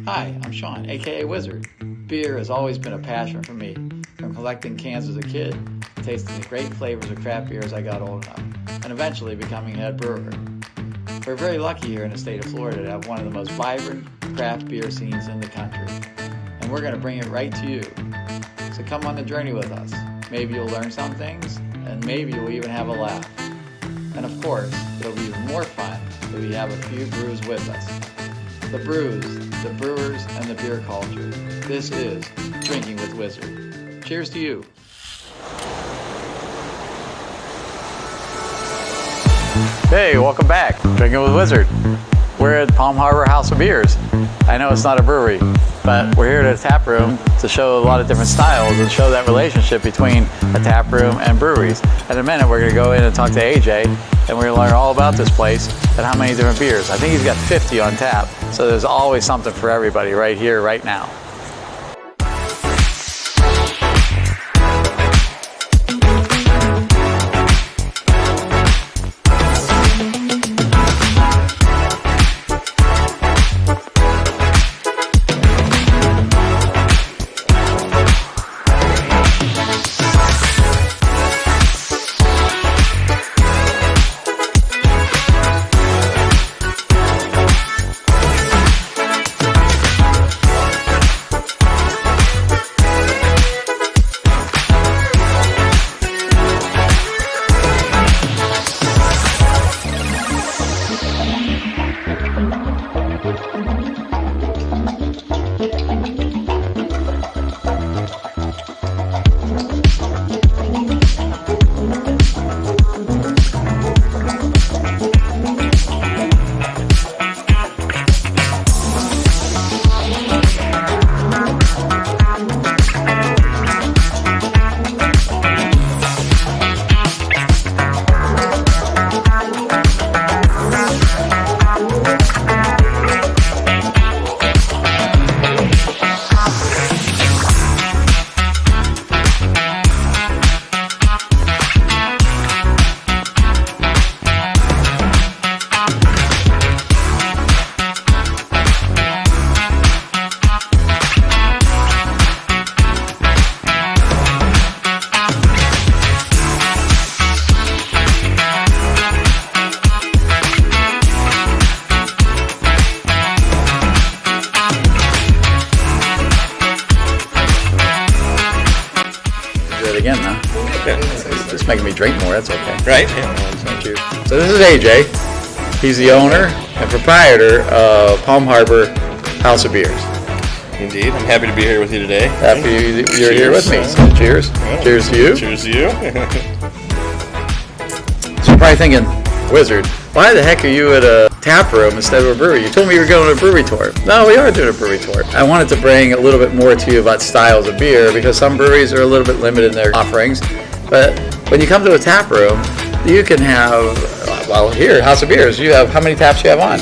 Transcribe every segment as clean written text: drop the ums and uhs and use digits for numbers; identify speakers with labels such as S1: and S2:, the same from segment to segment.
S1: Hi, I'm Sean, aka Wizard. Beer has always been a passion for me, from collecting cans as a kid, tasting the great flavors of craft beer as I got old enough, and eventually becoming head brewer. We're very lucky here in the state of Florida to have one of the most vibrant craft beer scenes in the country, and we're going to bring it right to you. So come on the journey with us. Maybe you'll learn some things, and maybe you'll even have a laugh. And of course, it'll be even more fun if we have a few brews with us. The brews, the brewers, and the beer culture. This is Drinking with Wizard. Cheers to you. Hey, welcome back. Drinking with Wizard. We're at Palm Harbor HOB. I know it's not a brewery, but we're here at a tap room to show a lot of different styles and show that relationship between a tap room and breweries. In a minute, we're going to go in and talk to AJ, and we're going to learn all about this place and how many different beers. I think he's got 50 on tap, so there's always something for everybody right here, right now. Again, huh?
S2: Yeah.
S1: Just making me drink more, that's okay.
S2: Right? Yeah.
S1: Thank you. So this is AJ. He's the owner and proprietor of Palm Harbor HOB.
S2: Indeed. I'm happy to be here with you today.
S1: Happy you're here with me. So cheers.
S2: Yeah.
S1: Cheers to you.
S2: Cheers to you.
S1: So you're probably thinking, Wizard, why the heck are you at a tap room instead of a brewery? You told me you were going on a brewery tour. No, we are doing a brewery tour. I wanted to bring a little bit more to you about styles of beer because some breweries are a little bit limited in their offerings. But when you come to a tap room, you can have, well, here, House of Beers, you have, how many taps do you have on?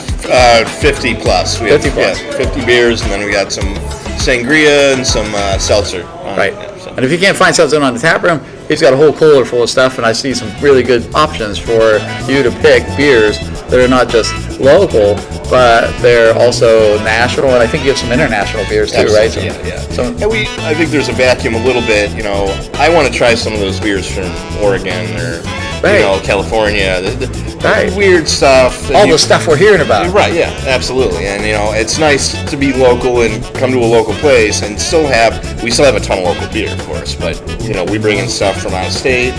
S2: 50 plus. We
S1: 50
S2: have,
S1: plus.
S2: Yeah, 50 beers, and then we got some sangria and some seltzer.
S1: Right.
S2: Yeah, so.
S1: And if you can't find something on the tap room, he's got a whole cooler full of stuff, and I see some really good options for you to pick beers that are not just local, but they're also national, and I think you have some international beers too, right? So,
S2: Yeah.
S1: So,
S2: And I think there's a vacuum a little bit. You know, I want to try some of those beers from Oregon or
S1: Right.
S2: California. The
S1: Right.
S2: weird stuff.
S1: all the stuff we're hearing about.
S2: Right, yeah, absolutely. And it's nice to be local and come to a local place and we still have a ton of local beer, of course, but we bring in stuff from out of state.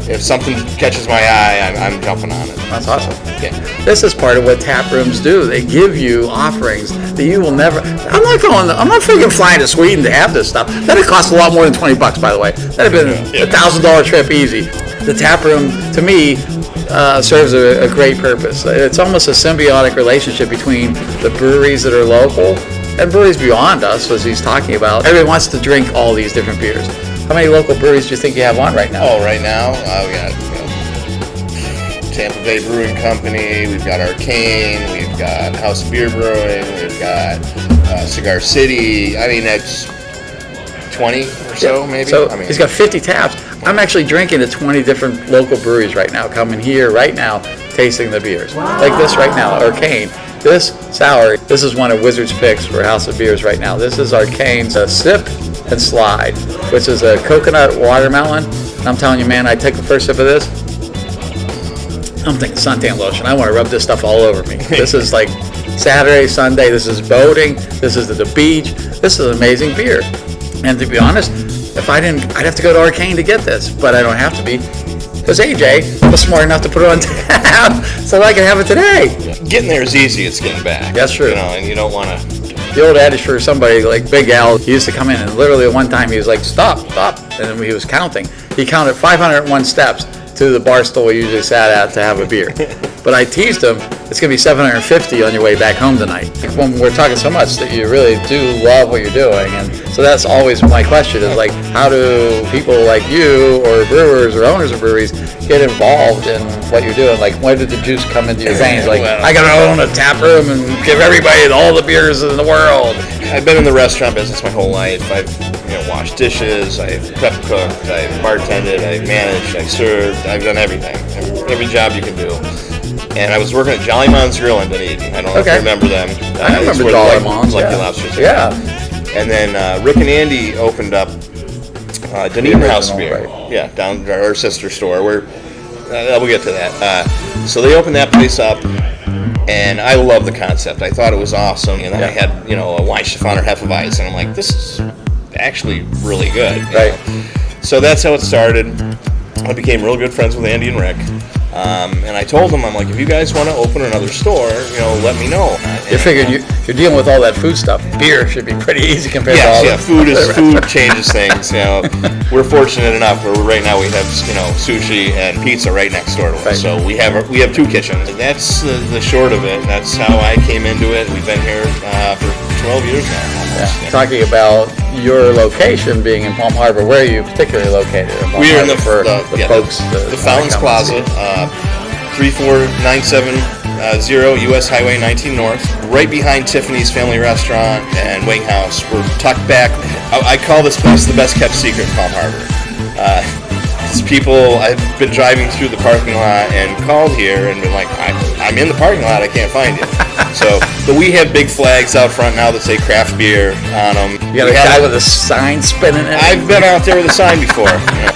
S2: If something catches my eye, I'm jumping on it.
S1: That's awesome.
S2: Yeah.
S1: This is part of what tap rooms do. They give you offerings that you will never. I'm not freaking flying to Sweden to have this stuff. That'd cost a lot more than $20, by the way. That'd have been a $1,000 trip easy. The tap room, to me, serves a great purpose. It's almost a symbiotic relationship between the breweries that are local and breweries beyond us, as he's talking about. Everyone wants to drink all these different beers. How many local breweries do you think you have on right now?
S2: Oh, right now, we got Tampa Bay Brewing Company, we've got Arcane, we've got House of Beer Brewing, we've got Cigar City. I mean, that's 20 or so, maybe.
S1: So he's got 50 taps. I'm actually drinking at 20 different local breweries right now, coming here right now, tasting the beers. Like this right now, Arcane. This sour, this is one of Wizard's picks for House of Beers right now. This is Arcane's Sip and Slide, which is a coconut watermelon. I'm telling you, man, I take the first sip of this, I'm thinking suntan lotion. I want to rub this stuff all over me. This is like Saturday, Sunday. This is boating. This is the beach. This is amazing beer. And to be honest, if I didn't, I'd have to go to Arcane to get this, but I don't have to be, because AJ was smart enough to put it on tap so I can have it today.
S2: Getting there is easy. It's getting back.
S1: That's true.
S2: You know, and you don't want to.
S1: The old adage for somebody like Big Al, he used to come in and literally one time he was like, stop, and he was counting. He counted 501 steps to the bar stool we usually sat at to have a beer. But I teased him, it's going to be 750 on your way back home tonight. When we're talking so much that you really do love what you're doing, and so that's always my question is like, how do people like you or brewers or owners of breweries get involved in what you're doing? Like, when did the juice come into your veins? Like, well, I got to own a tap room and give everybody all the beers in the world.
S2: I've been in the restaurant business my whole life. I've washed dishes, I've prep cooked, I've bartended, I've managed, I've served, I've done everything. Every job you can do. And I was working at Jolly Mon's Grill in Dunedin. I don't know if you remember them.
S1: I remember Jolly Mon's.
S2: Lucky Lobsters.
S1: Yeah.
S2: And then Rick and Andy opened up Dunedin House Beer.
S1: Right.
S2: Yeah, down at our sister store. We'll get to that. So they opened that place up. And I love the concept. I thought it was awesome. And then I had, a Weichstefan or Hefeweizen, and I'm like, this is actually really good.
S1: Right.
S2: So that's how it started. I became real good friends with Andy and Rick. And I told them, I'm like, if you guys want to open another store, let me know.
S1: You figured you're dealing with all that food stuff. Beer should be pretty easy compared to all that.
S2: Food changes things. We're fortunate enough where right now we have sushi and pizza right next door to us. Right. So we have two kitchens. That's the short of it. That's how I came into it. We've been here for 12 years now.
S1: Yeah. Talking about your location being in Palm Harbor, where are you particularly located?
S2: We are in the
S1: folks.
S2: The Fountains Plaza, 34970 US Highway 19 North, right behind Tiffany's Family Restaurant and Wing House. We're tucked back. I call this place the best kept secret in Palm Harbor. People, I've been driving through the parking lot and called here and been like, I'm in the parking lot, I can't find you. But we have big flags out front now that say craft beer on them.
S1: You got a guy with a sign spinning it?
S2: I've been out there with a sign before.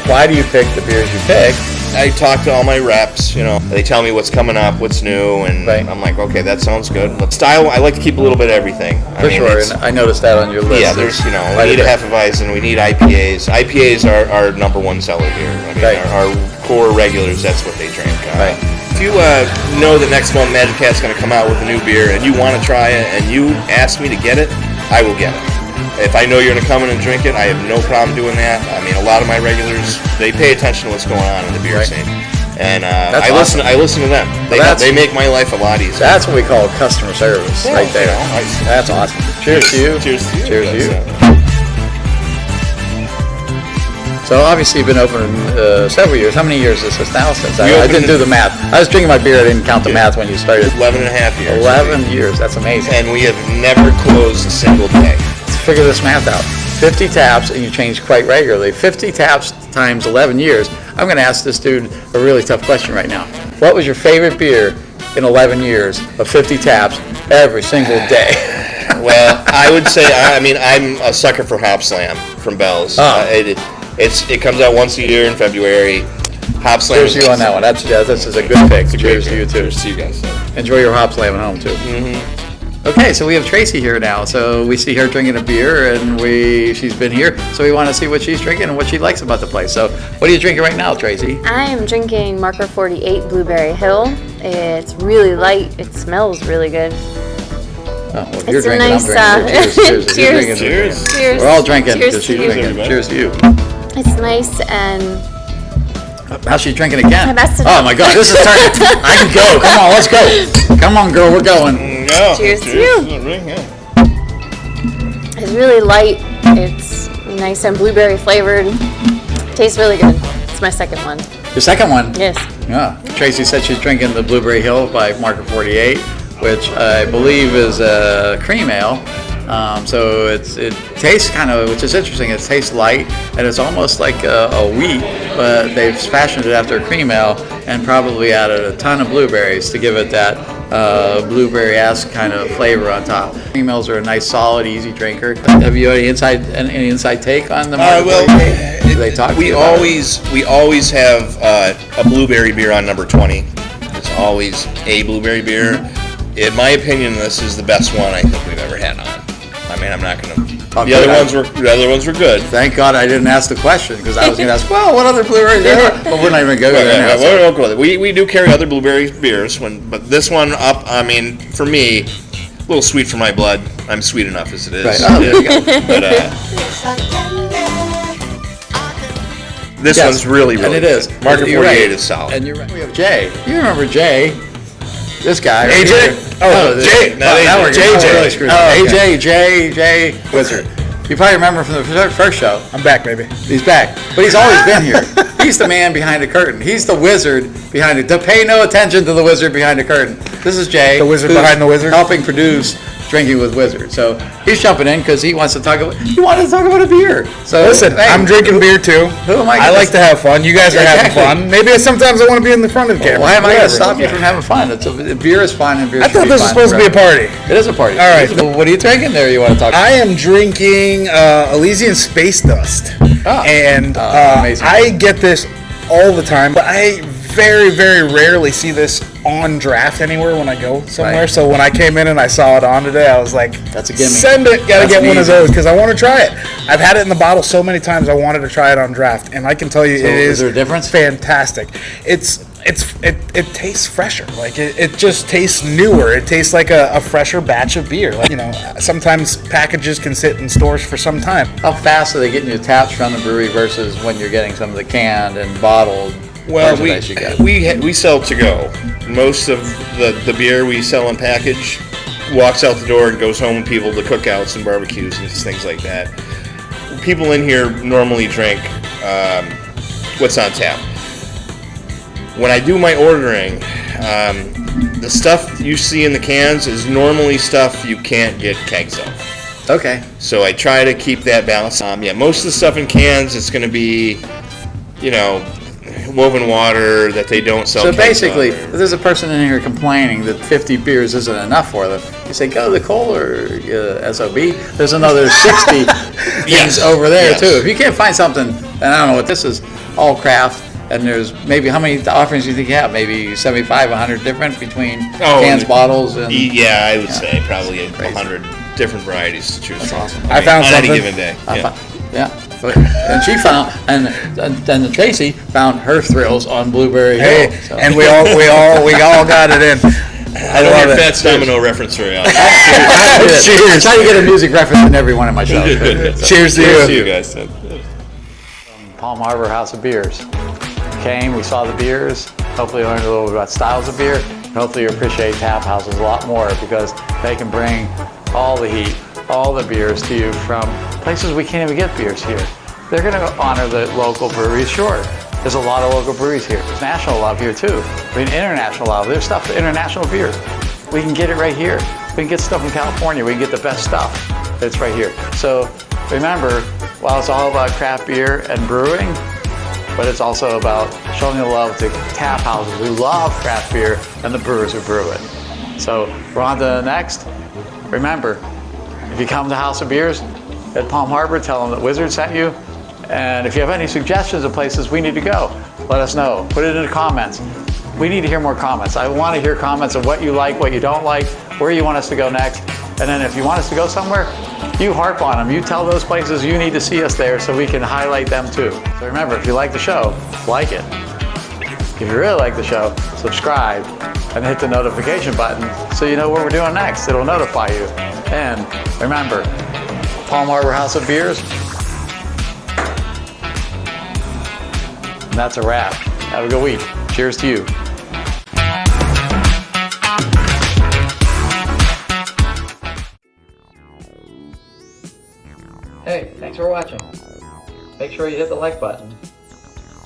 S1: Why do you pick the beers you pick?
S2: I talk to all my reps, they tell me what's coming up, what's new, and I'm like, okay, that sounds good. Style, I like to keep a little bit of everything.
S1: For sure, and I noticed that on your list.
S2: Yeah, there's, we need a Hefeweizen, we need IPAs. IPAs are our number one seller here. Our core regulars, that's what they drink.
S1: Right.
S2: If you know that next month Magic Cat's going to come out with a new beer and you want to try it and you ask me to get it, I will get it. If I know you're going to come in and drink it, I have no problem doing that. I mean, a lot of my regulars, they pay attention to what's going on in the beer scene. And I listen to them. They make my life a lot easier.
S1: That's what we call customer service right there. That's awesome. Cheers to you.
S2: Cheers to you.
S1: Cheers to you. So obviously you've been open several years. How many years is this now since? I didn't do the math. I was drinking my beer. I didn't count the math when you started.
S2: 11 and a half years.
S1: 11 years. That's amazing.
S2: And we have never closed a single day.
S1: Let's figure this math out. 50 taps, and you change quite regularly. 50 taps times 11 years. I'm going to ask this dude a really tough question right now. What was your favorite beer in 11 years of 50 taps every single day?
S2: Well, I would say, I'm a sucker for Hop Slam from Bell's. It comes out once a year in February. Hop Slam.
S1: Cheers to you on that one. This is a good pick. Cheers to you too.
S2: Cheers to you guys.
S1: Enjoy your Hop Slam at home too.
S2: Mm-hmm.
S1: Okay, so we have Tracey here now. So we see her drinking a beer, and she's been here. So we want to see what she's drinking and what she likes about the place. So what are you drinking right now, Tracey?
S3: I am drinking Marker 48 Blueberry Hill. It's really light. It smells really good.
S1: Oh, well, if you're
S3: It's a
S1: drinking,
S3: nice,
S1: I'm drinking. Cheers.
S3: cheers.
S2: Cheers.
S1: We're all drinking
S3: Cheers
S1: because she's
S3: to you.
S1: drinking. Cheers to you.
S3: It's nice and
S1: How's she drinking again?
S3: I messed it
S1: Oh
S3: up.
S1: my God, this is turning. I can go. Come on, let's go. Come on, girl, we're going.
S2: Yeah.
S3: Cheers to you. It's really light. It's nice and blueberry flavored. Tastes really good. It's my second one.
S1: The second one?
S3: Yes.
S1: Yeah. Tracey said she's drinking the Blueberry Hill by Marker 48, which I believe is a cream ale. So it tastes kind of, which is interesting, it tastes light, and it's almost like a wheat, but they've fashioned it after a cream ale and probably added a ton of blueberries to give it that blueberry-esque kind of flavor on top. Females are a nice, solid, easy drinker. Have you any inside take on the
S2: Well,
S1: they talk
S2: we always have a blueberry beer on number 20. It's always a blueberry beer. In my opinion, this is the best one I think we've ever had on. I mean, I'm not gonna. The other ones were good.
S1: Thank God I didn't ask the question, because I was going to ask, well, what other blueberries are there? But we're not even going to go there now.
S2: We won't go there. We do carry other blueberry beers, but this one up. I mean, for me, a little sweet for my blood. I'm sweet enough as it is.
S1: Right. Oh, there you go.
S2: But this one's really
S1: and it
S2: good.
S1: is.
S2: Market 48
S1: right.
S2: is solid.
S1: And you're right. We have Jay. You remember Jay? This guy.
S2: AJ? Jay.
S1: AJ, Jay, Wizard. You probably remember from the first show.
S4: I'm back, baby.
S1: He's back. But he's always been here. He's the man behind the curtain. He's the wizard behind it. To pay no attention to the wizard behind the curtain. This is Jay.
S4: The wizard behind the wizard?
S1: Helping produce Drinking with Wizard. So he's jumping in because he wanted to talk about a beer. So
S4: listen,
S1: hey,
S4: I'm drinking beer too.
S1: Who am I?
S4: I like to have fun. You guys are having fun. Maybe sometimes I want to be in the front of the camera.
S1: Why am I going to stop you from having fun? Beer is fun, and beer
S4: I
S1: should
S4: thought
S1: be
S4: this was
S1: fun
S4: supposed to be a
S1: forever.
S4: party.
S1: It is a party.
S4: All right.
S1: What are you drinking there you want to talk about?
S4: I am drinking Elysian Space Dust. And
S1: amazing.
S4: I get this all the time, but I very, very rarely see this on draft anywhere when I go somewhere.
S1: Right.
S4: So when I came in and I saw it on today, I was like,
S1: that's a gimme.
S4: Send it. Gotta
S1: That's
S4: get one of
S1: easy.
S4: those because I want to try it. I've had it in the bottle so many times. I wanted to try it on draft, and I can tell you,
S1: So is there a difference?
S4: Fantastic. It tastes fresher. Like it just tastes newer. It tastes like a fresher batch of beer. Like, sometimes packages can sit in stores for some time.
S1: How fast are they getting you taps from the brewery versus when you're getting some of the canned and bottled?
S2: Well,
S1: merchandise you get?
S2: we sell to go. Most of the beer we sell in package walks out the door and goes home with people to cookouts and barbecues and things like that. People in here normally drink what's on tap. When I do my ordering, the stuff you see in the cans is normally stuff you can't get kegs of.
S1: Okay.
S2: So I try to keep that balance. Most of the stuff in cans, it's going to be, woven water that they don't sell.
S1: So
S2: kegs
S1: basically,
S2: of,
S1: if there's a person in here complaining that 50 beers isn't enough for them, you say, go to the Kohler SOB. There's another 60 things over there,
S2: Yes.
S1: too. If you can't find something, and I don't know what this is, all craft, and there's maybe, how many offerings do you think you have? Maybe 75, 100 different between cans, bottles, and...
S2: Yeah, I would say probably 100 different varieties to choose from.
S1: awesome.
S4: I found
S2: on
S4: something.
S2: any given day.
S1: And she found, and Tracey found her thrills on Blueberry
S4: Hey,
S1: Hill. So.
S4: and we all got it in.
S2: I don't have Fats Domino reference very often.
S1: I try to get a music reference in every one of my shows.
S4: Cheers to
S2: Cheers to
S4: you.
S2: you guys.
S1: Palm Harbor House of Beers. Came, we saw the beers, hopefully learned a little bit about styles of beer, and hopefully you appreciate tap houses a lot more because they can bring all the heat, all the beers to you from places we can't even get beers here. They're going to honor the local breweries, sure. There's a lot of local breweries here. There's national love here too. International love. There's stuff for international beers. We can get it right here. We can get stuff from California. We can get the best stuff that's right here. So remember, while it's all about craft beer and brewing, but it's also about showing the love to tap houses who love craft beer and the brewers who brew it. So we're on to the next. Remember, if you come to House of Beers at Palm Harbor, tell them that Wizard sent you. And if you have any suggestions of places we need to go, let us know. Put it in the comments. We need to hear more comments. I want to hear comments of what you like, what you don't like, where you want us to go next. And then if you want us to go somewhere, you harp on them. You tell those places you need to see us there so we can highlight them too. So remember, if you like the show, like it. If you really like the show, subscribe and hit the notification button so you know what we're doing next. It'll notify you. And remember, Palm Harbor House of Beers. And that's a wrap. Have a good week. Cheers to you. Hey, thanks for watching. Make sure you hit the like button,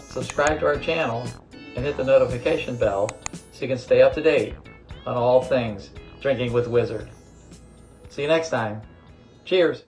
S1: subscribe to our channel, and hit the notification bell so you can stay up to date on all things Drinking with Wizard. See you next time. Cheers.